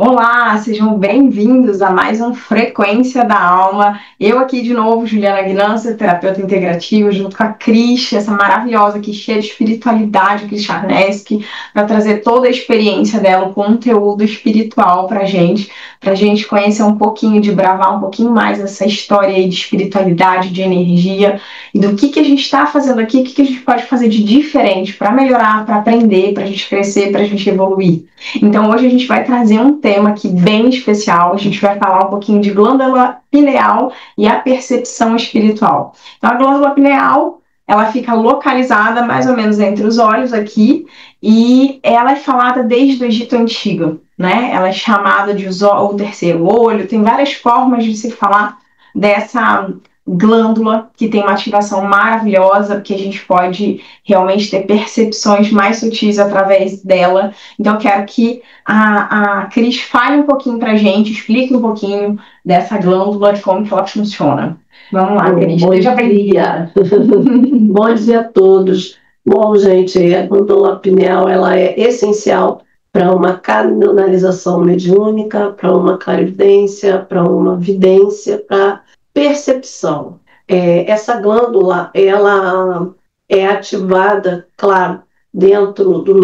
Olá, sejam bem-vindos a mais um Frequência da Alma. Eu aqui de novo, Juliana Gnança, terapeuta integrativa, junto com a Cris, essa maravilhosa aqui, cheia de espiritualidade, Cris Charneski, para trazer toda a experiência dela, o conteúdo espiritual para gente conhecer um pouquinho, de bravar um pouquinho mais essa história aí de espiritualidade, de energia, e do que a gente está fazendo aqui, o que a gente pode fazer de diferente para melhorar, para aprender, para a gente crescer, para a gente evoluir. Então, hoje a gente vai trazer um tema aqui bem especial. A gente vai falar um pouquinho de glândula pineal e a percepção espiritual. Então, a glândula pineal, ela fica localizada mais ou menos entre os olhos aqui e ela é falada desde o Egito Antigo, né? Ela é chamada de o terceiro olho. Tem várias formas de se falar dessa glândula que tem uma ativação maravilhosa, porque a gente pode realmente ter percepções mais sutis através dela. Então, eu quero que a Cris fale um pouquinho para a gente, explique um pouquinho dessa glândula, de como que ela funciona. Vamos lá, Cris. Bom dia. Bom dia a todos. Bom, gente, a glândula pineal ela é essencial para uma canalização mediúnica, para uma clarividência, para uma vidência, para percepção. Essa glândula ela é ativada, claro, dentro do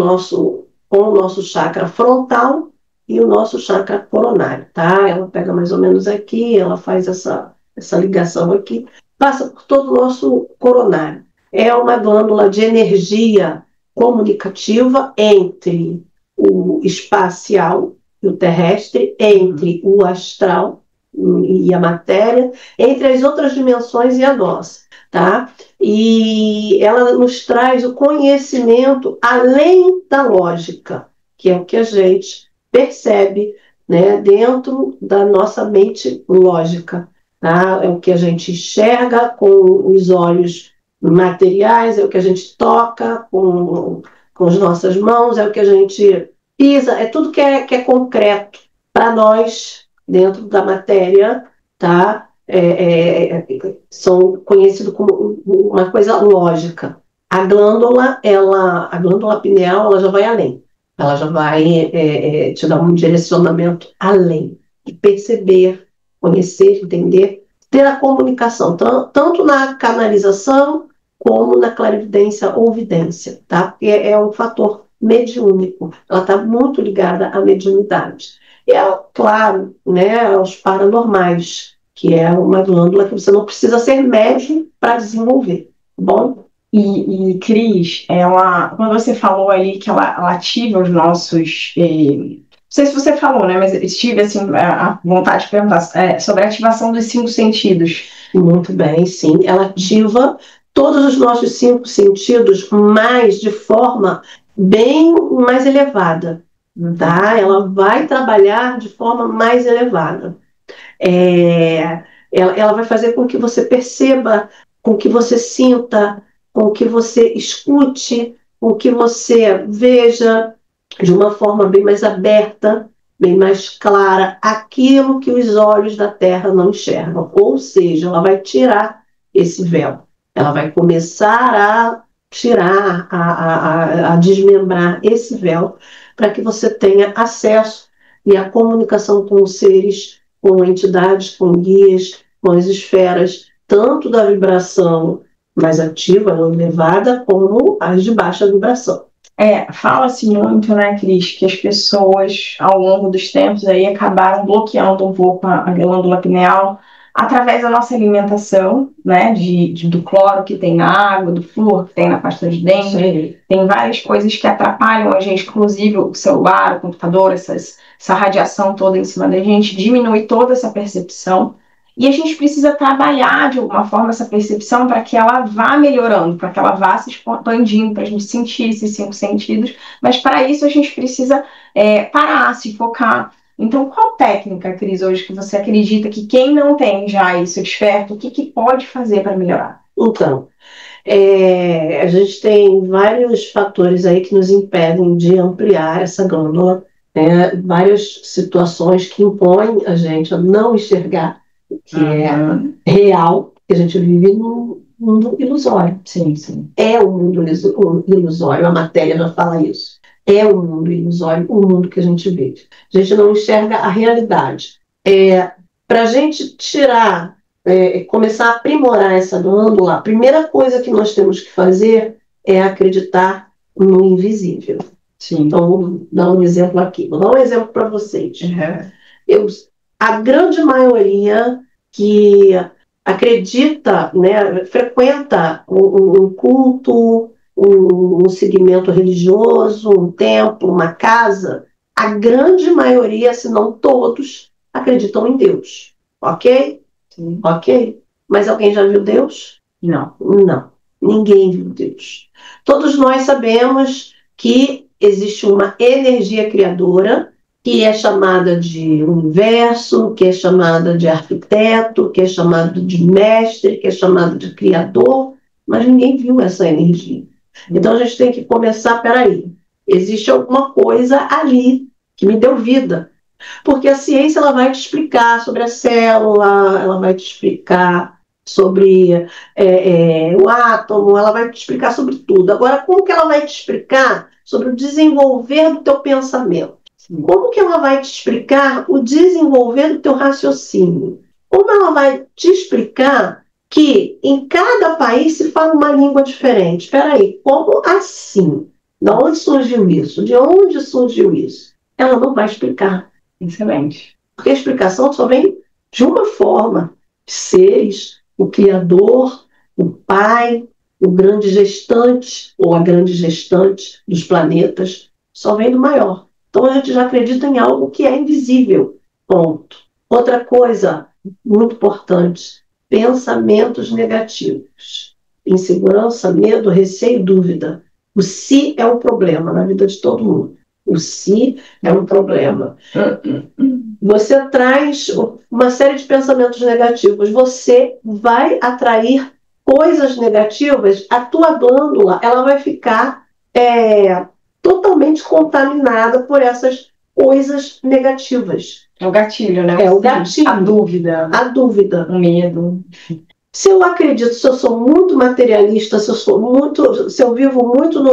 com o nosso chakra frontal e o nosso chakra coronário, tá? Ela pega mais ou menos aqui, ela faz essa ligação aqui, passa por todo o nosso coronário. É uma glândula de energia comunicativa entre o espacial e o terrestre, entre o astral e a matéria, entre as outras dimensões e a nossa, tá? E ela nos traz o conhecimento além da lógica, que é o que a gente percebe, né, dentro da nossa mente lógica. Tá? É o que a gente enxerga com os olhos materiais, é o que a gente toca com as nossas mãos, é o que a gente pisa, é tudo que é concreto para nós dentro da matéria, tá? São conhecidos como uma coisa lógica. A glândula pineal, ela já vai além. Ela já vai te dar um direcionamento além de perceber, conhecer, entender, ter a comunicação, tanto na canalização como na clarividência ou vidência, tá? Porque é um fator mediúnico, ela está muito ligada à mediunidade. E é claro, né, aos paranormais, que é uma glândula que você não precisa ser médium para desenvolver, tá bom? Cris, quando você falou ali que ela ativa os nossos. Não sei se você falou, né? Mas eu tive assim, a vontade de perguntar sobre a ativação dos cinco sentidos. Muito bem, sim. Ela ativa todos os nossos cinco sentidos, mas de forma bem mais elevada, tá? Ela vai trabalhar de forma mais elevada. Ela vai fazer com que você perceba, com que você sinta, com que você escute, com que você veja de uma forma bem mais aberta, bem mais clara, aquilo que os olhos da terra não enxergam. Ou seja, ela vai tirar esse véu. Ela vai começar a tirar, a desmembrar esse véu para que você tenha acesso e a comunicação com os seres, com entidades, com guias, com as esferas, tanto da vibração mais ativa ou elevada, como as de baixa vibração. Fala-se muito, né, Cris, que as pessoas, ao longo dos tempos, aí acabaram bloqueando um pouco a glândula pineal através da nossa alimentação, né, do cloro que tem na água, do flúor que tem na pasta de dente. Sim. Tem várias coisas que atrapalham a gente, inclusive o celular, o computador, essa radiação toda em cima da gente, diminui toda essa percepção. E a gente precisa trabalhar de alguma forma essa percepção para que ela vá melhorando, para que ela vá se expandindo, para a gente sentir esses cinco sentidos. Mas para isso a gente precisa parar, se focar. Então, qual técnica, Cris, hoje que você acredita que quem não tem já isso desperto, o que pode fazer para melhorar? Então, a gente tem vários fatores aí que nos impedem de ampliar essa glândula, né? Várias situações que impõem a gente a não enxergar o que é real, que a gente vive num mundo ilusório. Sim, sim. É um mundo ilusório, a matéria já fala isso. é o mundo ilusório, o mundo que a gente vê. A gente não enxerga a realidade. Para a gente tirar, começar a aprimorar essa glândula, a primeira coisa que nós temos que fazer é acreditar no invisível. Sim. Então, vou dar um exemplo aqui. Vou dar um exemplo para vocês. Uhum. A grande maioria que acredita, né, frequenta um culto, um segmento religioso, um templo, uma casa, a grande maioria, se não todos, acreditam em Deus. Ok? Sim. Ok? Mas alguém já viu Deus? Não. Não. Ninguém viu Deus. Todos nós sabemos que existe uma energia criadora que é chamada de universo, que é chamada de arquiteto, que é chamado de mestre, que é chamado de criador, mas ninguém viu essa energia. Então a gente tem que começar, peraí, existe alguma coisa ali que me deu vida. Porque a ciência ela vai te explicar sobre a célula, ela vai te explicar sobre o átomo, ela vai te explicar sobre tudo. Agora, como que ela vai te explicar sobre o desenvolver do teu pensamento? Como que ela vai te explicar o desenvolver do teu raciocínio? Como ela vai te explicar que em cada país se fala uma língua diferente? Espera aí, como assim? De onde surgiu isso? De onde surgiu isso? Ela não vai explicar. Excelente. Porque a explicação só vem de uma forma. Seres, o Criador, o Pai, o grande gestante ou a grande gestante dos planetas, só vem do maior. Então a gente já acredita em algo que é invisível. Ponto. Outra coisa muito importante, pensamentos negativos. Insegurança, medo, receio, dúvida. O se é um problema na vida de todo mundo. O se é um problema. Você traz uma série de pensamentos negativos. Você vai atrair coisas negativas. A tua glândula ela vai ficar totalmente contaminada por essas coisas negativas. É o gatilho, né? É o gatilho. A dúvida. A dúvida. O medo. Se eu acredito, se eu sou muito materialista, se eu vivo muito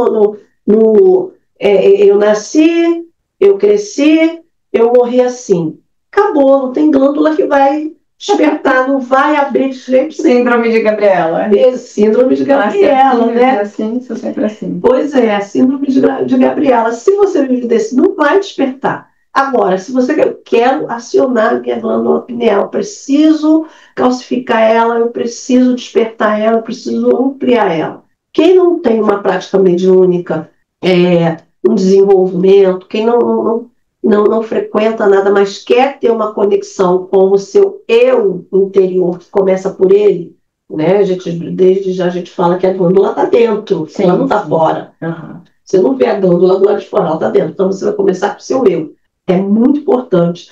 eu nasci, eu cresci, eu morri assim. Acabou, não tem glândula que vai despertar, não vai abrir de jeito nenhum. Síndrome de Gabriela. Síndrome de Gabriela, né? Assim, sou sempre assim. Pois é, síndrome de Gabriela. Se você vive desse, não vai despertar. Agora, se você quer acionar a minha glândula pineal, preciso calcificar ela, eu preciso despertar ela, eu preciso ampliar ela. Quem não tem uma prática mediúnica, um desenvolvimento, quem não frequenta nada, mas quer ter uma conexão com o seu eu interior, que começa por ele, né? Desde já a gente fala que a glândula está dentro, sim, ela não está fora. Uhum. Você não vê a glândula do lado de fora, ela está dentro. Então você vai começar com o seu eu. É muito importante,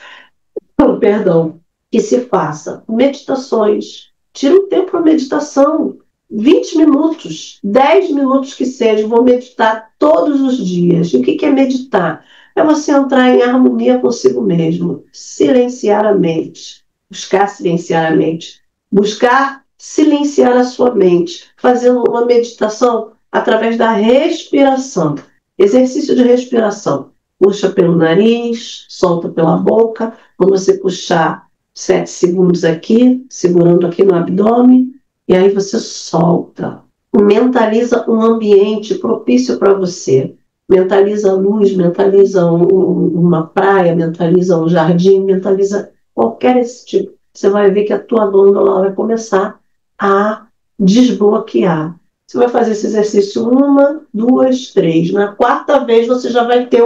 que se faça meditações. Tira um tempo para meditação. 20 minutos, 10 minutos que seja, vou meditar todos os dias. E o que é meditar? É você entrar em harmonia consigo mesmo, silenciar a mente, buscar silenciar a mente, buscar silenciar a sua mente, fazendo uma meditação através da respiração. Exercício de respiração. Puxa pelo nariz, solta pela boca. Quando você puxar 7 segundos aqui, segurando aqui no abdômen, e aí você solta. Mentaliza um ambiente propício para você. Mentaliza a luz, mentaliza uma praia, mentaliza um jardim, mentaliza qualquer esse tipo. Você vai ver que a tua glândula vai começar a desbloquear. Você vai fazer esse exercício 1, 2, 3. Na 4ª vez você já vai ter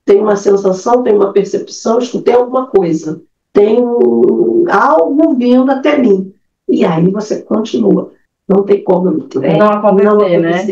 tem uma sensação, tem uma percepção, escutei alguma coisa. Tem algo vindo até mim. E aí você continua. Não tem como não acontecer, né?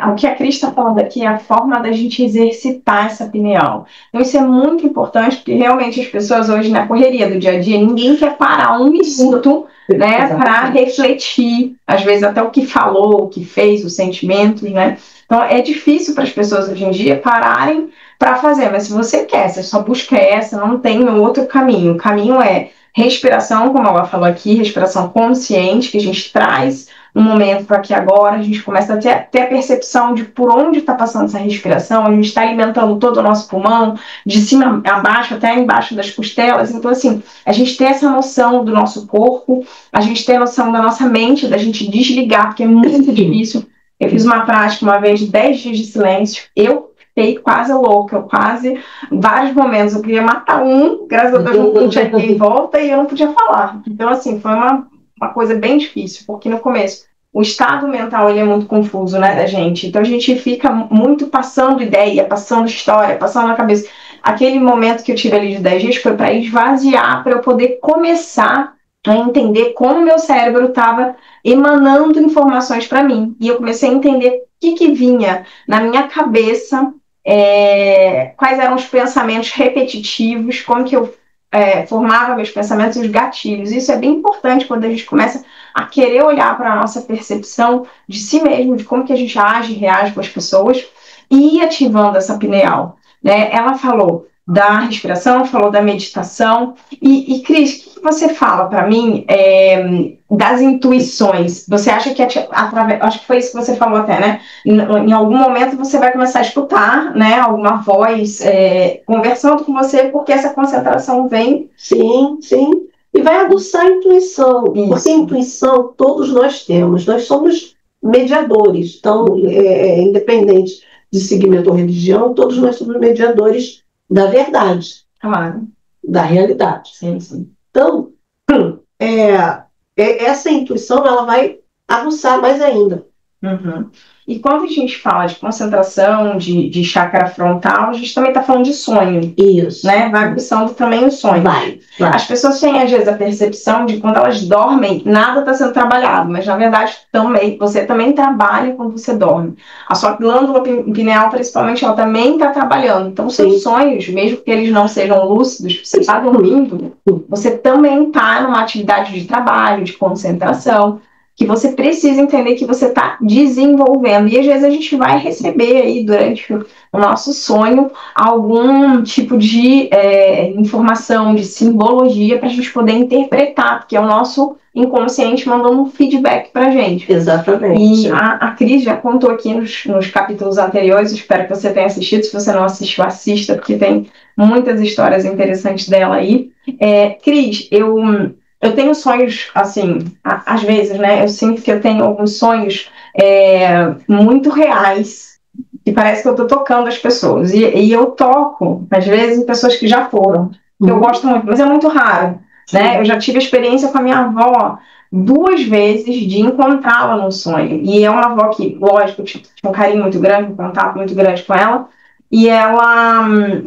O que a Cris está falando aqui é a forma da gente exercitar essa pineal. Então isso é muito importante, porque realmente as pessoas hoje, na correria do dia a dia, ninguém quer parar um minuto, né, para refletir, às vezes até o que falou, o que fez, os sentimentos, né? Então é difícil para as pessoas hoje em dia pararem para fazer, mas se você quer, você só busca essa, não tem outro caminho. O caminho é respiração, como ela falou aqui, respiração consciente, que a gente traz um momento aqui agora, a gente começa a ter a percepção de por onde está passando essa respiração, a gente está alimentando todo o nosso pulmão, de cima a baixo, até embaixo das costelas. Então, assim, a gente tem essa noção do nosso corpo, a gente tem a noção da nossa mente, da gente desligar, porque é muito difícil. Eu fiz uma prática uma vez de 10 dias de silêncio, eu fiquei quase louca, vários momentos, eu queria matar graças a Deus não tinha ninguém em volta e eu não podia falar. Então, assim, foi uma coisa bem difícil, porque no começo o estado mental ele é muito confuso, né, da gente. Então a gente fica muito passando ideia, passando história, passando na cabeça. Aquele momento que eu tive ali de 10 dias foi para esvaziar, para eu poder começar a entender como meu cérebro estava emanando informações para mim. E eu comecei a entender o que vinha na minha cabeça, quais eram os pensamentos repetitivos, como que eu formava meus pensamentos e os gatilhos. Isso é bem importante quando a gente começa a querer olhar para a nossa percepção de si mesmo, de como que a gente age e reage com as pessoas, e ir ativando essa pineal. Né? Ela falou da respiração, falou da meditação. E Cris, o que você fala para mim das intuições? Você acha que acho que foi isso que você falou até, né? Em algum momento você vai começar a escutar, né, alguma voz conversando com você, porque essa concentração vem. Sim, sim. E vai aguçar a intuição, Isso. Porque a intuição todos nós temos, nós somos mediadores, então, independente de segmento ou religião, todos nós somos mediadores da verdade, Claro. da realidade. Sim, sim. Então, essa intuição ela vai aguçar mais ainda. Uhum. E quando a gente fala de concentração, de chakra frontal, a gente também está falando de sonho. Isso. Né? Vai aguçando também o sonho. Vai. As pessoas têm, às vezes, a percepção de que quando elas dormem, nada está sendo trabalhado, mas, na verdade, você também trabalha quando você dorme. A sua glândula pineal, principalmente, ela também está trabalhando. Então, seus sonhos, mesmo que eles não sejam lúcidos, você está dormindo, você também está numa atividade de trabalho, de concentração, que você precisa entender que você está desenvolvendo. E às vezes a gente vai receber aí durante o nosso sonho algum tipo de informação, de simbologia para a gente poder interpretar, porque é o nosso inconsciente mandando um feedback para a gente. Exatamente. E a Cris já contou aqui nos capítulos anteriores, espero que você tenha assistido. Se você não assistiu, assista, porque tem muitas histórias interessantes dela aí. Cris, eu tenho sonhos, assim, às vezes, né? Eu sinto que eu tenho alguns sonhos muito reais, que parece que eu estou tocando as pessoas. E eu toco, às vezes, em pessoas que já foram, que eu gosto muito, mas é muito raro. Né? Eu já tive experiência com a minha avó 2 vezes de encontrá-la no sonho. E é uma avó que, lógico, eu tinha um carinho muito grande, um contato muito grande com ela. E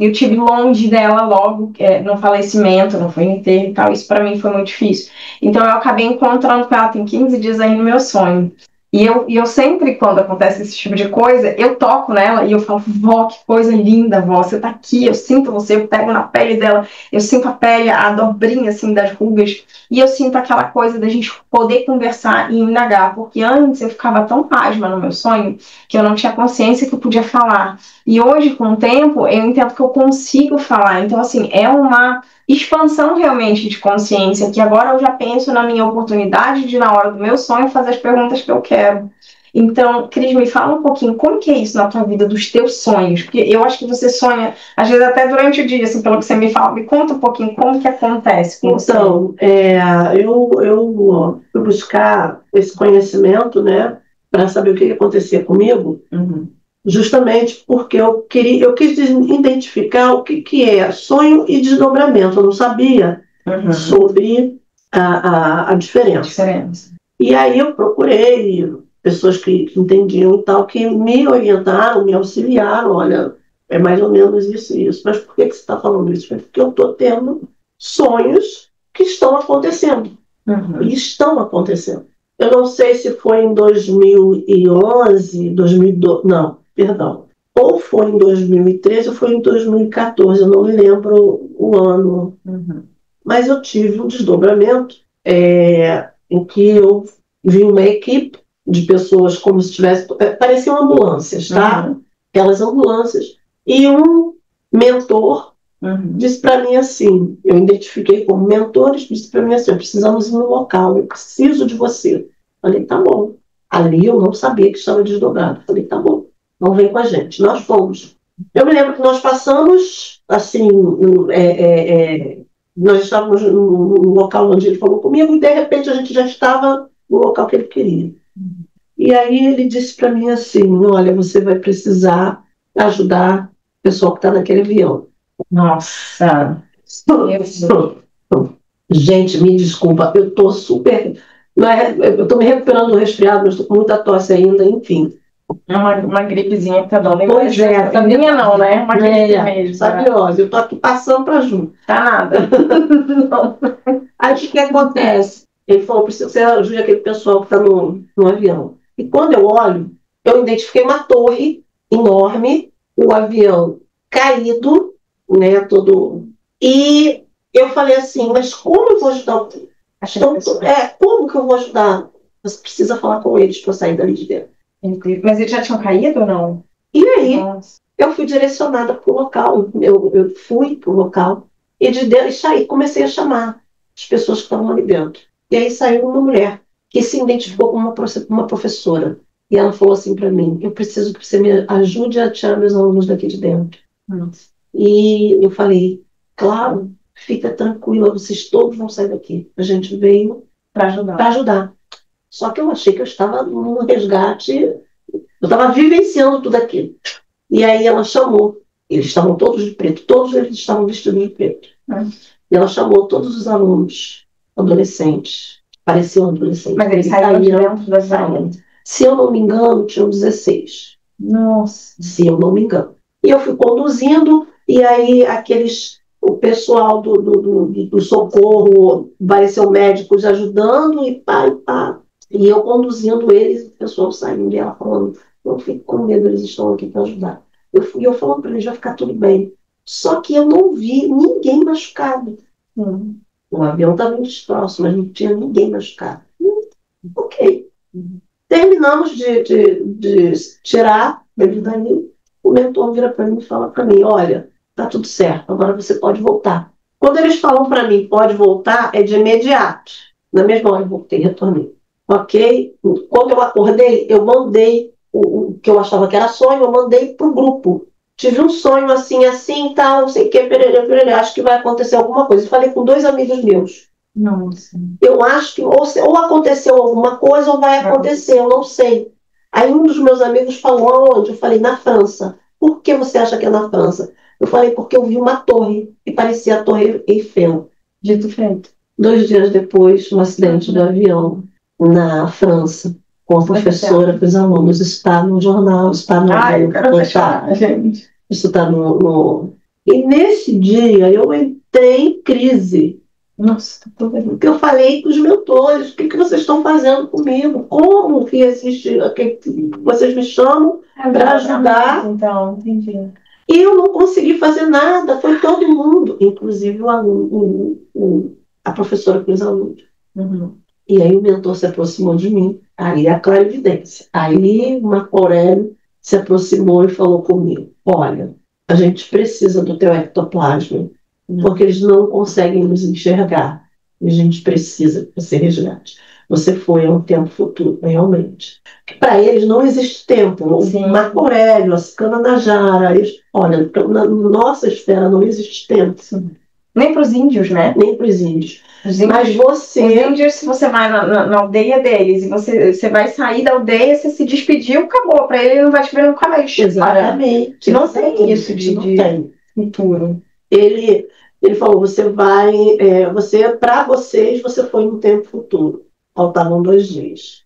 eu tive longe dela logo, no falecimento, não foi enterro e tal. Isso para mim foi muito difícil. Então eu acabei encontrando com ela, tem 15 dias aí no meu sonho. E eu sempre, quando acontece esse tipo de coisa, eu toco nela e eu falo: vó, que coisa linda, vó, você tá aqui, eu sinto você, eu pego na pele dela, eu sinto a pele, a dobrinha assim das rugas, e eu sinto aquela coisa da gente poder conversar e indagar, porque antes eu ficava tão pasma no meu sonho que eu não tinha consciência que eu podia falar. E hoje, com o tempo, eu entendo que eu consigo falar. Então, assim, é uma expansão realmente de consciência, que agora eu já penso na minha oportunidade de, na hora do meu sonho, fazer as perguntas que eu quero. Então, Cris, me fala um pouquinho, como que é isso na tua vida, dos teus sonhos? Porque eu acho que você sonha, às vezes até durante o dia, assim, pelo que você me fala. Me conta um pouquinho como que acontece com você. Então, eu fui buscar esse conhecimento, né, para saber o que ia acontecer comigo, justamente porque eu quis identificar o que é sonho e desdobramento. Eu não sabia sobre a diferença. E aí eu procurei pessoas que entendiam e tal, que me orientaram, me auxiliaram. Olha, é mais ou menos isso e isso. Mas por que você está falando isso? Porque eu estou tendo sonhos que estão acontecendo. E estão acontecendo. Eu não sei se foi em 2011, 2012, não, perdão. Ou foi em 2013 ou foi em 2014, eu não me lembro o ano. Mas eu tive um desdobramento em que eu vi uma equipe de pessoas como se tivesse... pareciam ambulâncias, tá? Aquelas ambulâncias. E um mentor disse para mim assim, eu identifiquei como mentores, disse para mim assim: precisamos ir no local, eu preciso de você. Falei, tá bom. Ali eu não sabia que estava desdobrado. Falei, tá bom, não vem com a gente. Nós fomos. Eu me lembro que nós passamos, assim, nós estávamos no local onde ele falou comigo e, de repente, a gente já estava no local que ele queria. E aí ele disse para mim assim, olha, você vai precisar ajudar o pessoal que está naquele avião. Nossa. Gente, me desculpa, eu estou super... eu estou me recuperando do resfriado, mas estou com muita tosse ainda, enfim. Uma gripezinha que tá dando. Pois é. A minha não, né? Uma gripe mesmo. Sabiose, eu estou aqui passando para junto. Tá nada. Aí o que acontece? Ele falou, preciso que você ajude aquele pessoal que está no avião. E quando eu olho, eu identifiquei uma torre enorme, o avião caído, né, todo... E eu falei assim, mas como eu vou ajudar? Como que eu vou ajudar? Você precisa falar com eles para eu sair dali de dentro. Mas eles já tinham caído ou não? E aí, eu fui direcionada para o local. Eu fui para o local e de dentro saí, comecei a chamar as pessoas que estavam ali dentro. E aí saiu uma mulher que se identificou como uma professora. E ela falou assim para mim, eu preciso que você me ajude a tirar meus alunos daqui de dentro. E eu falei, claro, fica tranquila, vocês todos vão sair daqui. A gente veio para ajudar. Só que eu achei que eu estava num resgate, eu estava vivenciando tudo aquilo. E aí ela chamou, eles estavam todos de preto, todos eles estavam vestidos de preto. E ela chamou todos os alunos, adolescentes, pareciam adolescentes. Mas eles saíram de dentro da sala? Se eu não me engano, tinham 16. Nossa. Se eu não me engano. E eu fui conduzindo, e aí o pessoal do socorro, pareceu médicos ajudando, e pá. E eu conduzindo eles, o pessoal saindo, e ela falando, eu fico com medo, eles estão aqui para ajudar. Eu falando para eles, vai ficar tudo bem. Só que eu não vi ninguém machucado. O avião estava em destroço, mas não tinha ninguém machucado. Ok. Terminamos de tirar ele dali. O mentor vira para mim e fala para mim, olha, tá tudo certo, agora você pode voltar. Quando eles falam para mim, pode voltar, é de imediato. Na mesma hora eu voltei, retornei. Ok? Quando eu acordei, eu mandei o que eu achava que era sonho, eu mandei para o grupo. Tive um sonho assim, tal, não sei o que, perere, acho que vai acontecer alguma coisa. Eu falei com 2 amigos meus. Nossa. Eu acho que ou aconteceu alguma coisa ou vai acontecer, eu não sei. Aí um dos meus amigos falou, aonde? Eu falei, na França. Por que você acha que é na França? Eu falei, porque eu vi uma torre, que parecia a Torre Eiffel. Dito feito. 2 dias depois, um acidente de avião na França, com a professora, com os alunos. Isso está no jornal, está no... eu quero fechar, gente. Isso está no... E nesse dia eu entrei em crise. Nossa, tá tudo bem. Porque eu falei com os mentores, o que vocês estão fazendo comigo? Como que existe... Vocês me chamam para ajudar. Então, entendi. E eu não consegui fazer nada, foi todo mundo, inclusive o aluno, a professora com os alunos. E aí o mentor se aproximou de mim, aí a clarividência. Aí o Marco Aurélio se aproximou e falou comigo, olha, a gente precisa do teu ectoplasma, porque eles não conseguem nos enxergar. E a gente precisa que você resgate. Você foi a um tempo futuro, realmente. Para eles não existe tempo. O Marco Aurélio, a Cicana da Jara, olha, na nossa esfera não existe tempo. Nem para os índios, né? Nem para os índios. Mas você... Os índios, se você vai na aldeia deles e você vai sair da aldeia, você se despediu, acabou. Para ele, não vai te ver nunca mais. Exatamente. Não tem isso de futuro. Ele falou, para vocês, você foi no tempo futuro. Faltavam 2 dias.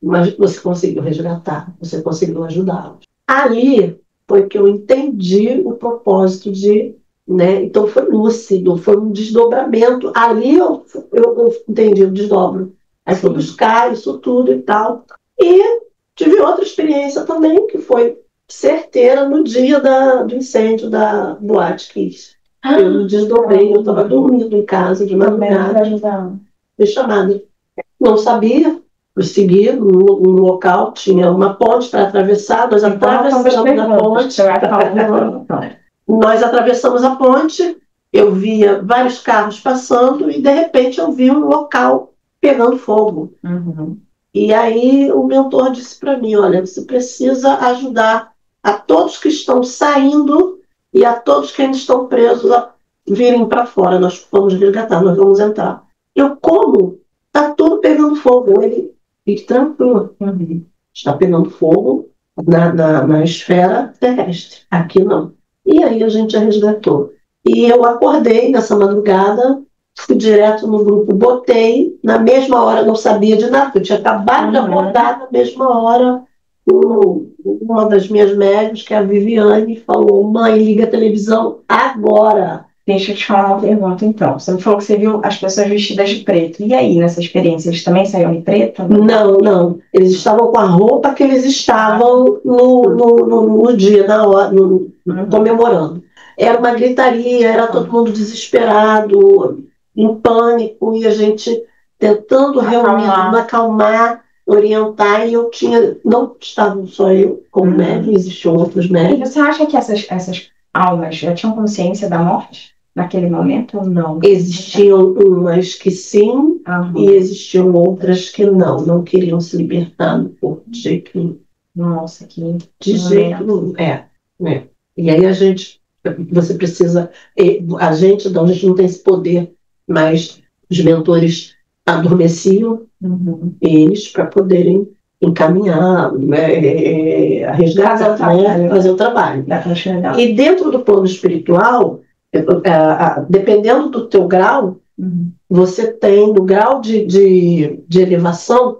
Mas você conseguiu resgatar, você conseguiu ajudá-los. Ali foi que eu entendi o propósito né? Então foi lúcido, foi um desdobramento. Ali eu entendi o desdobro. Aí fui buscar isso tudo e tal. E tive outra experiência também, que foi certeira no dia do incêndio da Boate Kiss. Eu me desdobrei, eu estava dormindo em casa de madrugada. Fui chamada. Não sabia, eu segui no local, tinha uma ponte para atravessar, nós atravessamos a ponte. Nós atravessamos a ponte, eu via vários carros passando e de repente eu vi um local pegando fogo. E aí o mentor disse para mim, olha, você precisa ajudar a todos que estão saindo e a todos que ainda estão presos a virem para fora. Nós vamos resgatar, nós vamos entrar. Eu, como? Está tudo pegando fogo. Ele, fique tranquilo. Está pegando fogo na esfera terrestre. Aqui não. E aí a gente a resgatou. E eu acordei nessa madrugada, fui direto no grupo, botei, na mesma hora, não sabia de nada, eu tinha acabado de acordar na mesma hora. Uma das minhas médicas, que é a Viviane, falou, mãe, liga a televisão agora. Deixa eu te falar uma pergunta, então. Você me falou que você viu as pessoas vestidas de preto. E aí, nessa experiência, eles também saíram de preto? Não, não. Eles estavam com a roupa que eles estavam no dia, na hora, comemorando. Era uma gritaria, era todo mundo desesperado, em pânico, e a gente tentando reunir, acalmar, orientar, e não estava só eu como médico, existiam outros E médicos. você acha que essas almas já tinham consciência da morte naquele momento ou não? Existiam umas que sim, e existiam outras que não queriam se libertar do corpo de jeito nenhum. Nossa, que De jeito nenhum. E aí você precisa, a gente não tem esse poder, mas os mentores adormeciam eles para poderem encaminhar, a resgatar, fazer o trabalho. E dentro do plano espiritual, dependendo do teu grau, você tem, do grau de elevação,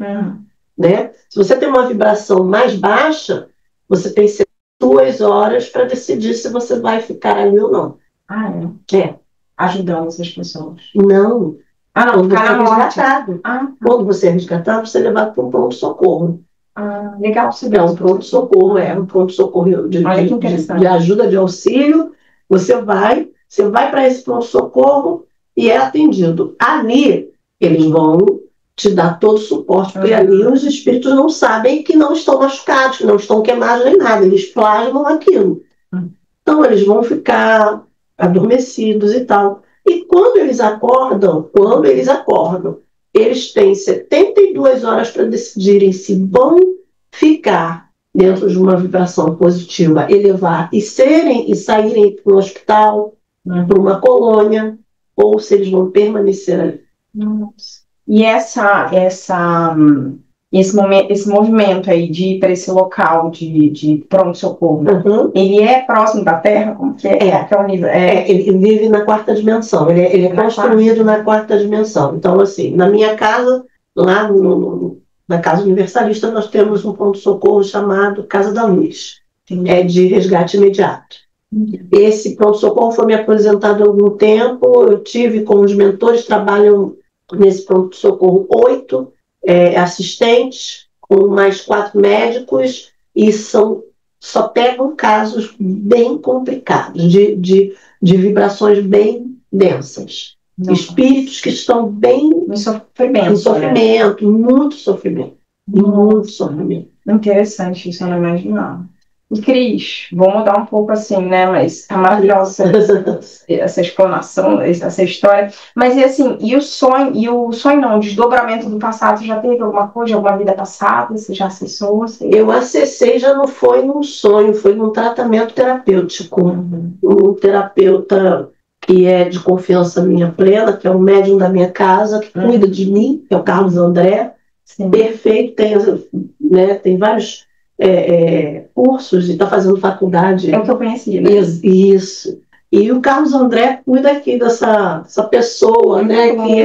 né? Se você tem uma vibração mais baixa, você tem 2 horas para decidir se você vai ficar ali ou não. Ajudando essas pessoas. Não. Quando você é resgatado. Tá. Quando você é resgatado, você é levado para um pronto-socorro. Legal. É um pronto-socorro, um pronto-socorro de ajuda, de auxílio. Você vai para esse pronto-socorro e é atendido. Ali, eles vão te dar todo o suporte, porque ali os espíritos não sabem que não estão machucados, que não estão queimados nem nada, eles plasmam aquilo. Então, eles vão ficar adormecidos e tal. E quando eles acordam, eles têm 72 horas para decidirem se vão ficar dentro de uma vibração positiva, elevar e saírem para um hospital, para uma colônia, ou se eles vão permanecer ali. Nossa. E esse movimento aí de ir para esse local de pronto-socorro, ele é próximo da Terra? Como que é? Que é o nível? Ele vive na 4ª dimensão, ele é construído na 4ª dimensão. Então, assim, na minha casa, lá na Casa Universalista, nós temos um pronto-socorro chamado Casa da Luz, é de resgate imediato. Esse pronto-socorro foi me apresentado há algum tempo, eu tive com os mentores, trabalham nesse pronto-socorro 8 assistentes, com mais 4 médicos, e só pegam casos bem complicados, de vibrações bem densas. Espíritos que estão bem em sofrimento, muito sofrimento. Muito sofrimento. Interessante, isso eu não imaginava. E Cris, vou mudar um pouco assim, né? Mas tá maravilhosa essa explanação, essa história. Mas e assim, o sonho não, o desdobramento do passado, você já teve alguma coisa, alguma vida passada? Você já acessou? Eu acessei, já não foi num sonho, foi num tratamento terapêutico. Um terapeuta que é de confiança minha plena, que é o médium da minha casa, que cuida de mim, que é o Carlos André. Perfeito, tem vários cursos e está fazendo faculdade. É o que eu conheci, né? Isso. E o Carlos André cuida aqui dessa pessoa, né? Que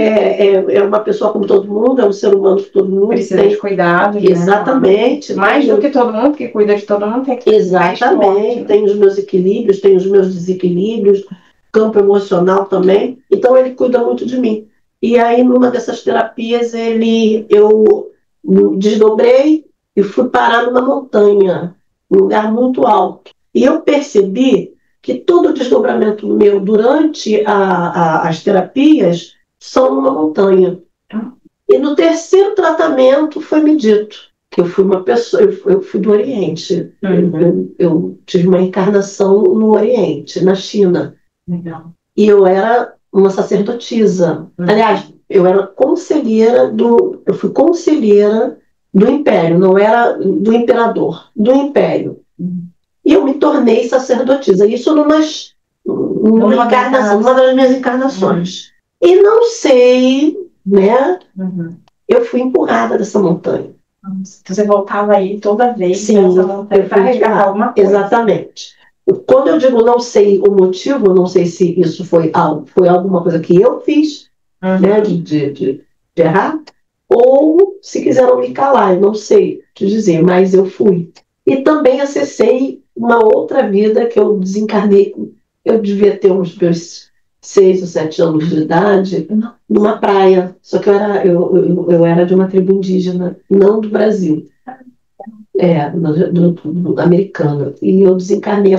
é uma pessoa como todo mundo, é um ser humano que todo mundo precisa de cuidado. Exatamente. Né? Mais do que todo mundo, que cuida de todo mundo, tem que exatamente. Tem os meus equilíbrios, tem os meus desequilíbrios, campo emocional também. Então ele cuida muito de mim. E aí, numa dessas terapias, eu desdobrei e fui parar numa montanha, num lugar muito alto. E eu percebi que todo o desdobramento meu durante as terapias são numa montanha. E no 3º tratamento foi me dito que eu fui uma pessoa, eu fui do Oriente. Eu tive uma encarnação no Oriente, na China. Legal. E eu era uma sacerdotisa. Aliás, eu era conselheira eu fui conselheira do império, não era do imperador, do império. E eu me tornei sacerdotisa. Isso numa encarnação, numa das minhas encarnações. E não sei, né? Eu fui empurrada dessa montanha. Você voltava aí toda vez Sim, nessa montanha para resgatar alguma coisa. Exatamente. Quando eu digo não sei o motivo, não sei se isso foi alguma coisa que eu fiz, né, de errar, ou se quiseram me calar, eu não sei te dizer, mas eu fui. E também acessei uma outra vida que eu desencarnei. Eu devia ter uns meus 6 ou 7 anos de idade, numa praia. Só que eu era de uma tribo indígena, não do Brasil. Do americano. E eu desencarnei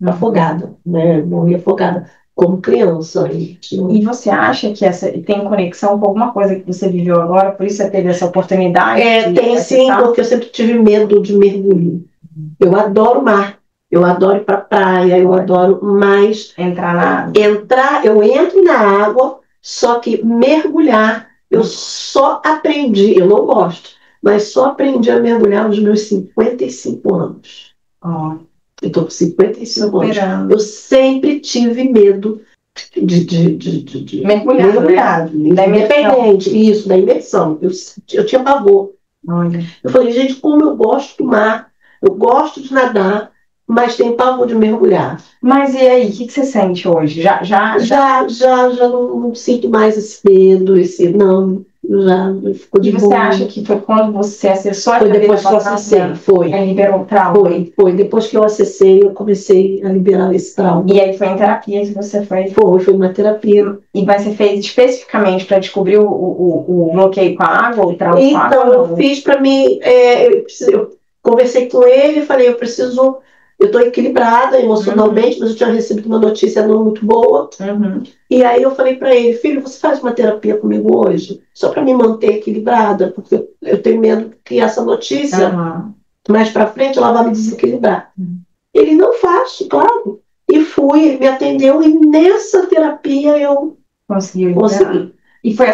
afogada, né? Morri afogada como criança. E você acha que essa tem conexão com alguma coisa que você viveu agora, por isso você teve essa oportunidade? Tem sim, porque eu sempre tive medo de mergulho. Eu adoro mar, eu adoro ir para a praia, eu adoro mais entrar na água. Eu entro na água, só que mergulhar, eu só aprendi, eu não gosto, mas só aprendi a mergulhar aos meus 55 anos. Eu estou com 55 anos. Eu sempre tive medo de mergulhar, independente, isso, da imersão. Eu tinha pavor. Eu falei, gente, como eu gosto do mar, eu gosto de nadar, mas tenho pavor de mergulhar. Mas e aí, o que você sente hoje? Já não sinto mais esse medo, não. Já ficou de boa. E você acha que foi quando você acessou a Foi depois que eu acessei, foi. Liberou o trauma? Foi. Depois que eu acessei, eu comecei a liberar esse trauma. E aí foi em terapia que você foi? Foi uma terapia. E você fez especificamente para descobrir o bloqueio com a água, o trauma com a água? Então, eu fiz para mim, eu conversei com ele e falei, eu estou equilibrada emocionalmente, mas eu tinha recebido uma notícia não muito boa. E aí eu falei para ele, filho, você faz uma terapia comigo hoje? Só para me manter equilibrada, porque eu tenho medo que essa notícia, mais para frente, ela vai me desequilibrar. Ele não faz, claro. E ele me atendeu, e nessa terapia eu consegui. E foi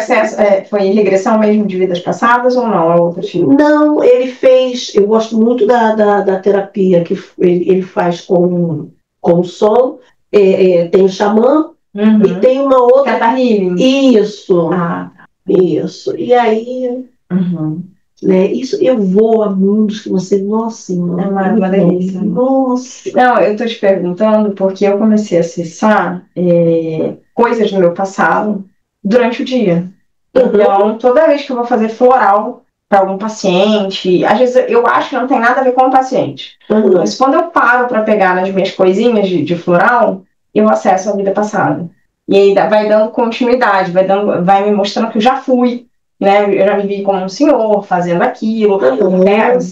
foi regressão mesmo de vidas passadas ou não? É outro tipo? Não, ele fez. Eu gosto muito da terapia que ele faz com o som. Tem o xamã e tem uma outra. Teta Healing. Isso. Isso. E aí. Né, isso, eu vou a mundos que você. Nossa, é uma delícia. Nossa. Não, eu estou te perguntando porque eu comecei a acessar coisas do meu passado durante o dia. Então, toda vez que eu vou fazer floral para algum paciente, às vezes eu acho que não tem nada a ver com o paciente. Mas quando eu paro para pegar nas minhas coisinhas de floral, eu acesso a vida passada. E aí vai dando continuidade, vai me mostrando que eu já fui, né? Eu já me vi como um senhor fazendo aquilo,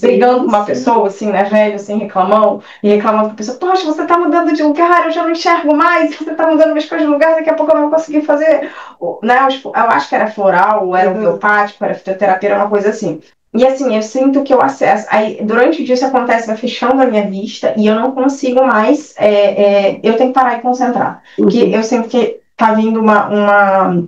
brigando com uma pessoa, assim, né, velho, assim, reclamando com a pessoa, poxa, você tá mudando de lugar, eu já não enxergo mais, você tá mudando minhas coisas de lugar, daqui a pouco eu não vou conseguir fazer, né? Eu acho que era floral, ou era homeopático, era fitoterapia, era uma coisa assim. E assim, eu sinto que eu acesso, aí durante o dia isso acontece, vai fechando a minha vista e eu não consigo mais, eu tenho que parar e concentrar, porque eu sinto que tá vindo uma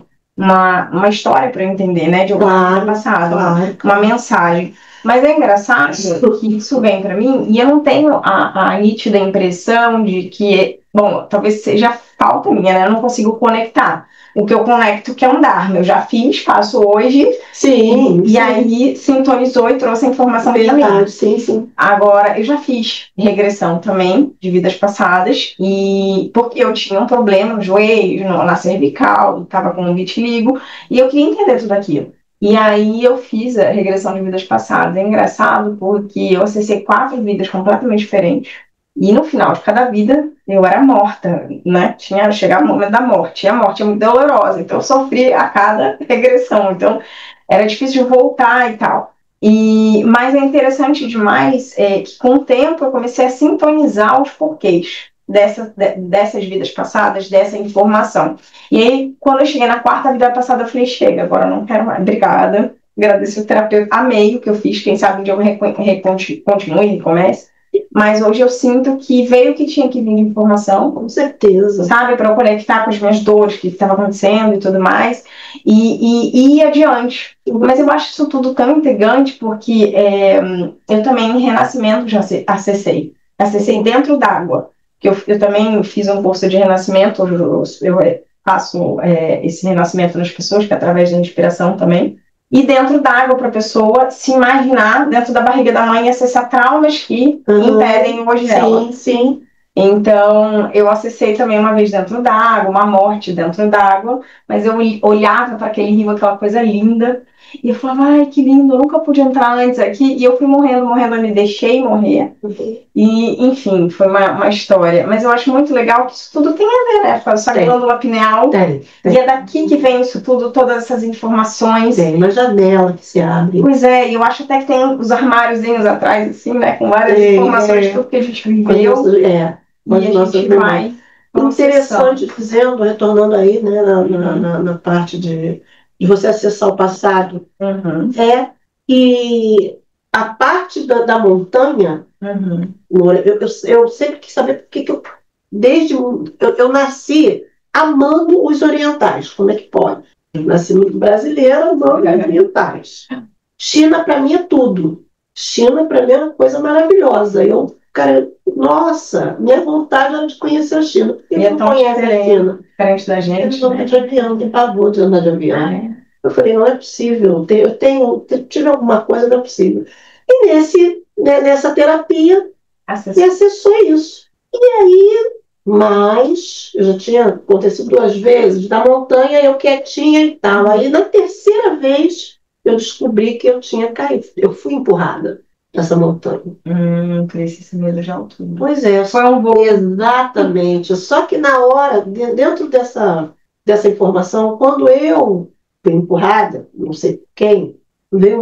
história para eu entender, né, de alguma coisa passada, uma mensagem. Mas é engraçado que isso vem para mim e eu não tenho a nítida impressão de que, bom, talvez seja falta minha, né, eu não consigo conectar. O que eu conecto que é um Dharma. Eu já fiz, faço hoje. Sim. E aí sintonizou e trouxe a informação para mim. Sim. Agora, eu já fiz regressão também de vidas passadas. E porque eu tinha um problema no joelho, na cervical, estava com um vitiligo. E eu queria entender tudo aquilo. E aí eu fiz a regressão de vidas passadas. É engraçado porque eu acessei 4 vidas completamente diferentes. E no final de cada vida, eu era morta, né? Chegava o momento da morte. E a morte é muito dolorosa, então eu sofri a cada regressão. Então, era difícil de voltar e tal. Mas é interessante demais que, com o tempo, eu comecei a sintonizar os porquês dessas vidas passadas, dessa informação. E aí, quando eu cheguei na 4ª vida passada, eu falei, chega, agora eu não quero mais. Obrigada. Agradeço o terapeuta. Amei o que eu fiz. Quem sabe um dia eu continue e recomece. mas hoje eu sinto que veio o que tinha que vir de informação, Com certeza. sabe, para eu conectar com as minhas dores, o que estava acontecendo e tudo mais, e ir adiante. Mas eu acho isso tudo tão intrigante, porque eu também em renascimento já acessei dentro d'água, que eu também fiz um curso de renascimento, eu faço esse renascimento das pessoas, que é através da inspiração também, e dentro d'água para a pessoa se imaginar dentro da barriga da mãe e acessar traumas que impedem hoje dela. Sim, sim. Então, eu acessei também uma vez dentro d'água, uma morte dentro d'água, mas eu olhava para aquele rio, aquela coisa linda, e eu falava, ai, que lindo, eu nunca pude entrar antes aqui, e eu fui morrendo, eu me deixei morrer, e, enfim, foi uma história. Mas eu acho muito legal que isso tudo tem a ver, né? Essa glândula pineal, e é daqui que vem isso tudo, todas essas informações. Tem uma janela que se abre. Pois é, e eu acho até que tem os armáriozinhos atrás, assim, né? Com várias informações, tudo que a gente viveu. E a gente vai interessante, dizendo, retornando aí, né, na parte de você acessar o passado, é que a parte da montanha, eu sempre quis saber porque que eu nasci amando os orientais, como é que pode? Eu nasci brasileira, amando os orientais. China, para mim, é tudo. China, para mim, é uma coisa maravilhosa. Cara, nossa, minha vontade era de conhecer a China. Porque não conhece a China? Diferente da gente. Eles vão de avião, tem pavor de andar de avião. Eu falei, não é possível. Tive alguma coisa, não é possível. E nessa terapia, me acessou isso. E aí, mas eu já tinha acontecido 2 vezes, da montanha, eu quietinha e tal. Aí, na terceira vez, eu descobri que eu tinha caído. Eu fui empurrada nessa montanha. Cresci esse medo de altura. Pois é. Foi um voo. Exatamente. Só que na hora, dentro dessa informação, quando eu fui empurrada, não sei por quem, veio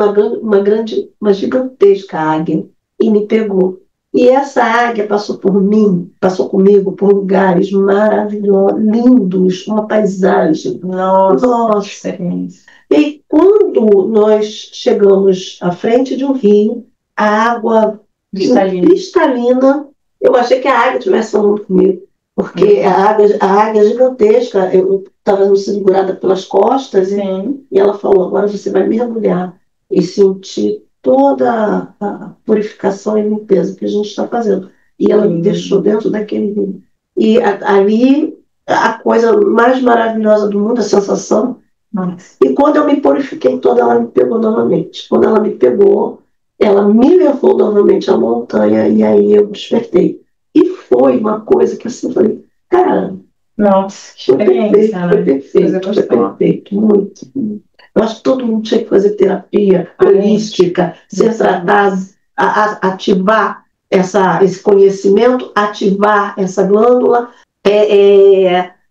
uma gigantesca águia e me pegou. E essa águia passou por mim, passou comigo por lugares maravilhosos, lindos, uma paisagem. Nossa. Experiência. E quando nós chegamos à frente de um rio, a água cristalina, eu achei que a águia estivesse falando comigo, porque a águia gigantesca, eu estava segurada pelas costas, e ela falou, agora você vai mergulhar e sentir toda a purificação e limpeza que a gente está fazendo. E ela me deixou dentro daquele rio. E ali, a coisa mais maravilhosa do mundo, a sensação. E quando eu me purifiquei toda, ela me pegou novamente. Quando ela me pegou, ela me levou novamente à montanha, e aí eu despertei. E foi uma coisa que assim, eu falei, cara, nossa, foi perfeito, muito. Eu acho que todo mundo tinha que fazer terapia holística, ser tratado, ativar esse conhecimento, ativar essa glândula,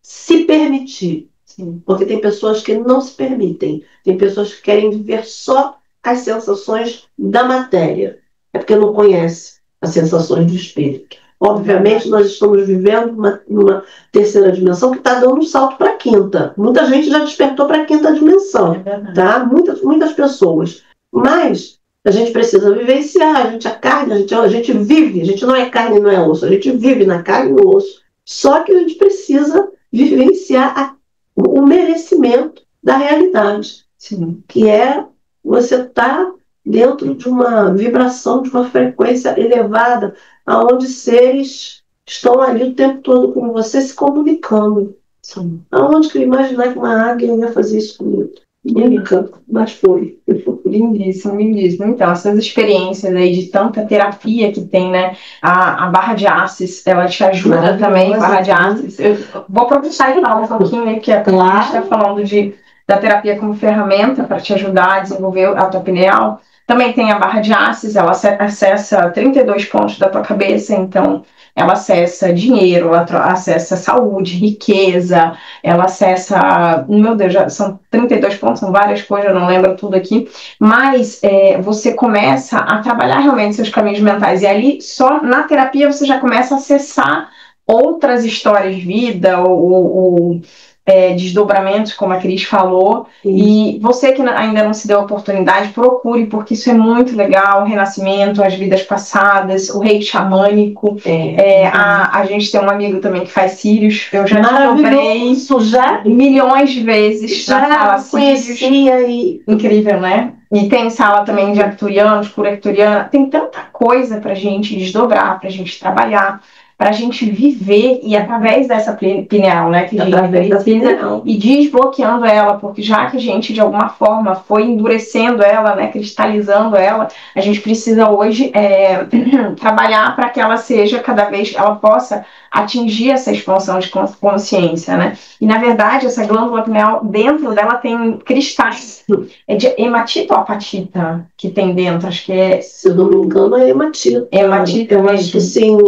se permitir. Sim. Porque tem pessoas que não se permitem, tem pessoas que querem viver só as sensações da matéria, é porque não conhece as sensações do espírito. Obviamente, nós estamos vivendo numa terceira dimensão que está dando um salto para a quinta. Muita gente já despertou para a quinta dimensão, tá? Muitas pessoas. Mas a gente precisa vivenciar, a gente vive, a gente não é carne e não é osso, a gente vive na carne e no osso. Só que a gente precisa vivenciar o merecimento da realidade. Sim. Que é você estar dentro de uma vibração, de uma frequência elevada, onde seres estão ali o tempo todo com você, se comunicando. Sim. Aonde que eu imaginar que uma águia ia fazer isso comigo? Nunca, mas foi. Lindíssimo, lindíssimo. Então, essas experiências aí de tanta terapia que tem, né? A barra de Assis, ela te ajuda também, barra de Assis. Eu vou aproveitar e falar um pouquinho, né? Que a gente está falando da terapia como ferramenta para te ajudar a desenvolver a tua pineal. Também tem a barra de Assis, ela acessa 32 pontos da tua cabeça, então ela acessa dinheiro, ela acessa saúde, riqueza, ela acessa, meu Deus, já são 32 pontos, são várias coisas, eu não lembro tudo aqui, mas você começa a trabalhar realmente seus caminhos mentais, e ali só na terapia você já começa a acessar outras histórias de vida ou desdobramentos, como a Cris falou. E você que ainda não se deu a oportunidade, procure, porque isso é muito legal. O renascimento, as vidas passadas, o reiki xamânico. A gente tem um amigo também que faz círios. Eu já desdobrei já milhões de vezes na sala círios. Incrível, né? E tem sala também de arcturianos, cura arcturiana. Tem tanta coisa pra gente desdobrar, pra gente trabalhar, pra gente viver, e através dessa pineal, né? Que a gente precisa ir desbloqueando ela, porque já que a gente, de alguma forma, foi endurecendo ela, né? Cristalizando ela, a gente precisa hoje trabalhar para que ela seja cada vez, ela possa atingir essa expansão de consciência, né? E, na verdade, essa glândula pineal, dentro dela tem cristais. É de hematita ou apatita que tem dentro? Acho que é... Se eu não me engano, é hematita. Hematita eu mesmo. Acho que sim.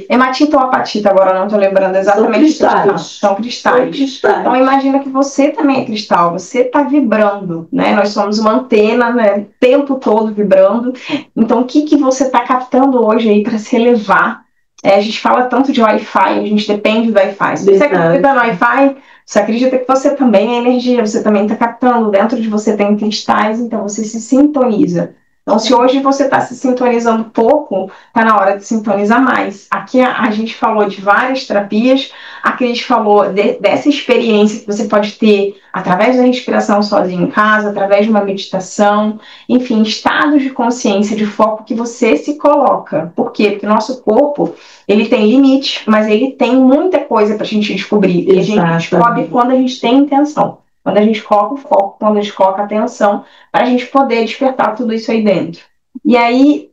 Hematita ou apatita, agora não estou lembrando exatamente. São cristais. Então, imagina que você também é cristal. Você está vibrando, né? Nós somos uma antena, né? O tempo todo vibrando. Então, o que você está captando hoje aí para se elevar? A gente fala tanto de Wi-Fi, a gente depende do Wi-Fi. Se você acredita no Wi-Fi, você acredita que você também é energia, você também está captando, dentro de você tem cristais, então você se sintoniza. Então, se hoje você está se sintonizando pouco, está na hora de sintonizar mais. Aqui a gente falou de várias terapias, a Cris falou dessa experiência que você pode ter através da respiração sozinho em casa, através de uma meditação, enfim, estados de consciência, de foco que você se coloca. Por quê? Porque o nosso corpo, ele tem limite, mas ele tem muita coisa para a gente descobrir. E a gente descobre quando a gente tem intenção. Quando a gente coloca o foco, quando a gente coloca a atenção, para a gente poder despertar tudo isso aí dentro. E aí,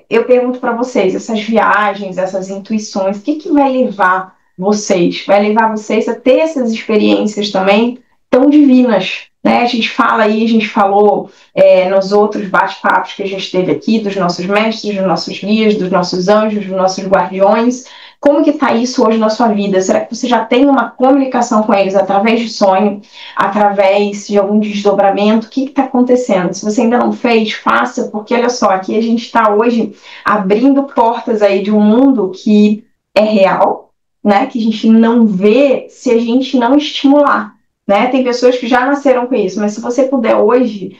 eu pergunto para vocês, essas viagens, essas intuições, o que vai levar vocês? Vai levar vocês a ter essas experiências também tão divinas, né? A gente fala aí, a gente falou nos outros bate-papos que a gente teve aqui, dos nossos mestres, dos nossos guias, dos nossos anjos, dos nossos guardiões. Como que está isso hoje na sua vida? Será que você já tem uma comunicação com eles através de sonho, através de algum desdobramento? O que está acontecendo? Se você ainda não fez, faça, porque olha só, aqui a gente está hoje abrindo portas aí de um mundo que é real, né? Que a gente não vê se a gente não estimular. Né? Tem pessoas que já nasceram com isso, mas se você puder hoje,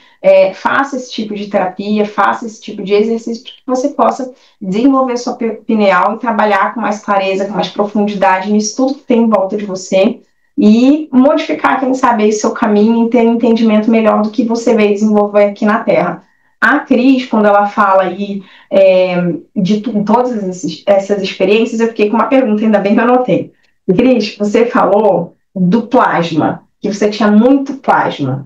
faça esse tipo de terapia, faça esse tipo de exercício para que você possa desenvolver sua pineal e trabalhar com mais clareza, com mais profundidade nisso tudo que tem em volta de você e modificar, quem sabe, esse seu caminho e ter um entendimento melhor do que você veio desenvolver aqui na Terra. A Cris, quando ela fala aí de todas essas experiências, eu fiquei com uma pergunta, ainda bem que eu anotei. Cris, você falou do plasma, que você tinha muito plasma.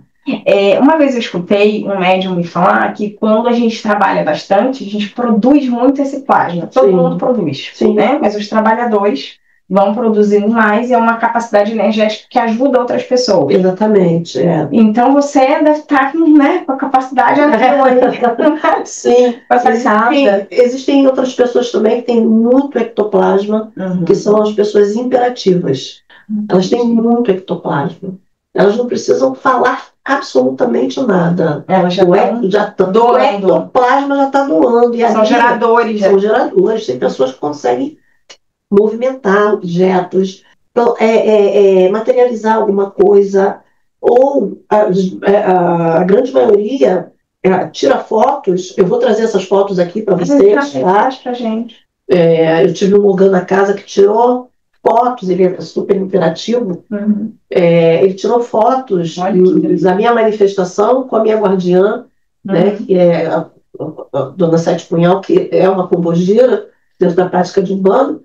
Uma vez eu escutei um médium me falar que quando a gente trabalha bastante, a gente produz muito esse plasma. Todo mundo produz, né? Mas os trabalhadores vão produzindo mais e é uma capacidade energética que ajuda outras pessoas. Exatamente, Então você deve estar com a capacidade aí. Sim, existem outras pessoas também que têm muito ectoplasma, que são as pessoas imperativas. Elas têm muito ectoplasma. Elas não precisam falar absolutamente nada. Elas já estão doando. O ectoplasma já está doando. E são geradores. São geradores. Tem pessoas que conseguem movimentar objetos, materializar alguma coisa. Ou a grande maioria tira fotos. Eu vou trazer essas fotos aqui para vocês. Pra gente. Eu tive um Ogã na casa que tirou fotos, ele é super imperativo. Ele tirou fotos da minha manifestação com a minha guardiã, né, que é a Dona Sete Punhal, que é uma pombogira dentro da prática de Umbanda,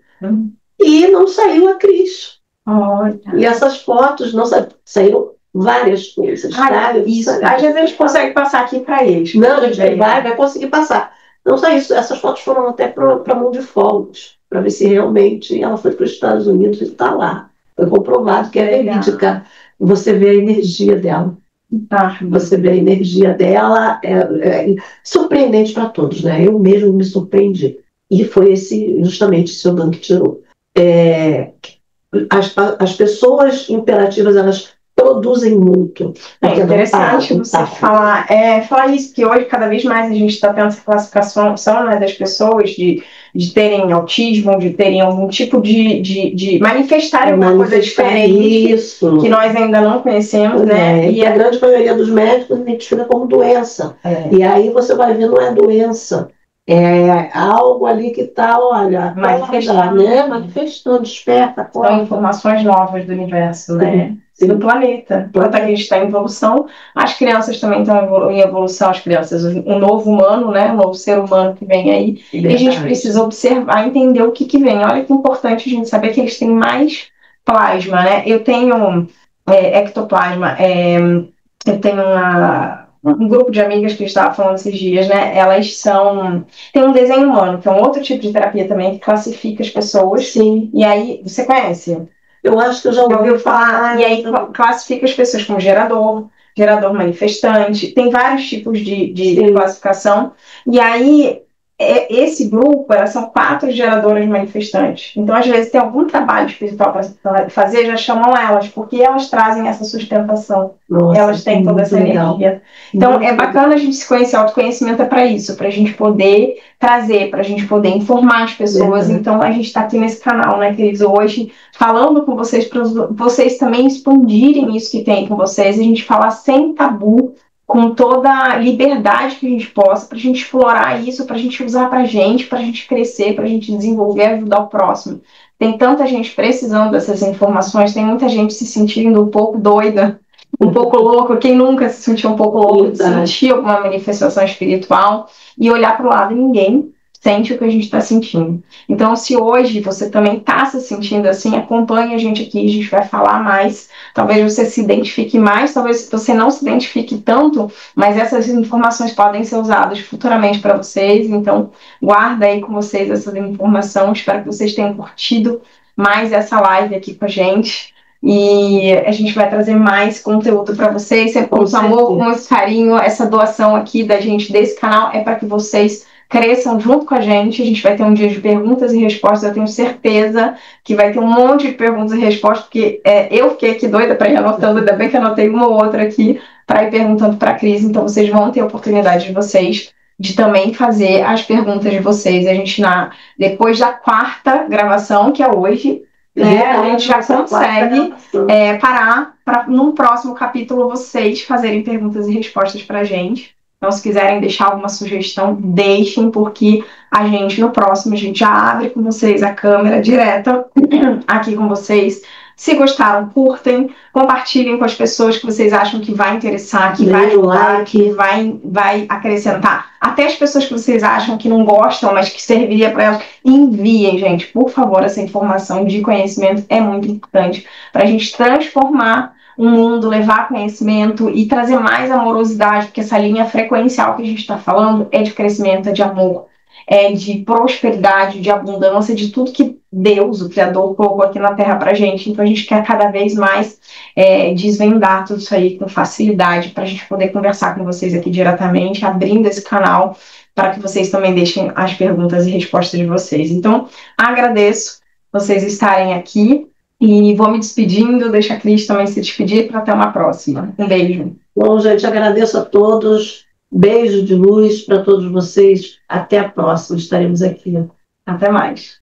e não saiu a Cris. E essas fotos não saíram várias coisas. Isso. Às vezes a gente consegue passar aqui para eles. Não, a gente vai conseguir passar. Não só isso, essas fotos foram até para a mão de fogos, para ver se realmente ela foi para os Estados Unidos e está lá. Foi comprovado que é verídica. Você vê a energia dela. Você vê a energia dela, é surpreendente para todos, né? Eu mesmo me surpreendi. E foi justamente esse Ogã que tirou. As pessoas imperativas, elas produzem muito. É interessante você falar isso, que hoje cada vez mais a gente está tendo essa classificação, né, das pessoas de de terem autismo, de terem algum tipo de manifestarem alguma coisa diferente isso, que nós ainda não conhecemos, né? E a grande maioria dos médicos identifica como doença. E aí você vai ver, não é doença, é algo ali que está, olha, manifestando, né? Manifestando, desperta, são informações novas do universo, né? Do planeta. Enquanto a gente está em evolução, as crianças também estão em evolução, as crianças, um novo humano, né? Um novo ser humano que vem aí. E a gente precisa observar, entender o que vem. Olha que importante a gente saber que eles têm mais plasma, né? Eu tenho ectoplasma, eu tenho um grupo de amigas que eu estava falando esses dias, né? Elas são. Tem um desenho humano, que é um outro tipo de terapia também, que classifica as pessoas. Sim. E aí, você conhece? Eu acho que eu já ouvi falar. E aí classifica as pessoas como gerador manifestante, tem vários tipos de classificação. E aí, esse grupo, elas são 4 geradoras manifestantes. Então, às vezes, tem algum trabalho espiritual para fazer, já chamam elas, porque elas trazem essa sustentação. Nossa, elas têm toda essa energia. Então, é bacana a gente se conhecer. Autoconhecimento é para isso, para a gente poder trazer, para a gente poder informar as pessoas. Então, a gente está aqui nesse canal, né, queridos, hoje, falando com vocês, para vocês também expandirem isso que tem com vocês, a gente falar sem tabu, com toda a liberdade que a gente possa, para a gente explorar isso, para a gente usar para a gente crescer, para a gente desenvolver, ajudar o próximo. Tem tanta gente precisando dessas informações, tem muita gente se sentindo um pouco doida, um pouco louco. Quem nunca se sentiu um pouco louco, de sentir alguma manifestação espiritual e olhar para o lado e ninguém sente o que a gente está sentindo. Então, se hoje você também está se sentindo assim, acompanhe a gente aqui, a gente vai falar mais. Talvez você se identifique mais, talvez você não se identifique tanto, mas essas informações podem ser usadas futuramente para vocês. Então, guarda aí com vocês essa informação. Espero que vocês tenham curtido mais essa live aqui com a gente. E a gente vai trazer mais conteúdo para vocês, sempre com muito amor, com muito carinho. Essa doação aqui da gente, desse canal, é para que vocês cresçam junto com a gente. A gente vai ter um dia de perguntas e respostas. Eu tenho certeza que vai ter um monte de perguntas e respostas, porque eu fiquei aqui doida para ir anotando, ainda bem que anotei uma ou outra aqui para ir perguntando para a Cris. Então vocês vão ter a oportunidade de vocês de também fazer as perguntas de vocês. A gente, depois da 4ª gravação, que é hoje, a gente já consegue parar para, num próximo capítulo, vocês fazerem perguntas e respostas para a gente. Então, se quiserem deixar alguma sugestão, deixem, porque a gente, no próximo, a gente já abre com vocês a câmera direta aqui com vocês. Se gostaram, curtem, compartilhem com as pessoas que vocês acham que vai interessar, que vai ajudar, que vai acrescentar. Até as pessoas que vocês acham que não gostam, mas que serviria para elas, enviem, gente. Por favor, essa informação de conhecimento é muito importante para a gente transformar o mundo, levar conhecimento e trazer mais amorosidade, porque essa linha frequencial que a gente está falando é de crescimento, é de amor, é de prosperidade, de abundância, de tudo que Deus, o Criador, colocou aqui na Terra para a gente. Então a gente quer cada vez mais desvendar tudo isso aí com facilidade, para a gente poder conversar com vocês aqui diretamente, abrindo esse canal para que vocês também deixem as perguntas e respostas de vocês. Então, agradeço vocês estarem aqui. E vou me despedindo, deixa a Cris também se despedir para até uma próxima. Um beijo. Bom, gente, agradeço a todos. Beijo de luz para todos vocês. Até a próxima, estaremos aqui. Até mais.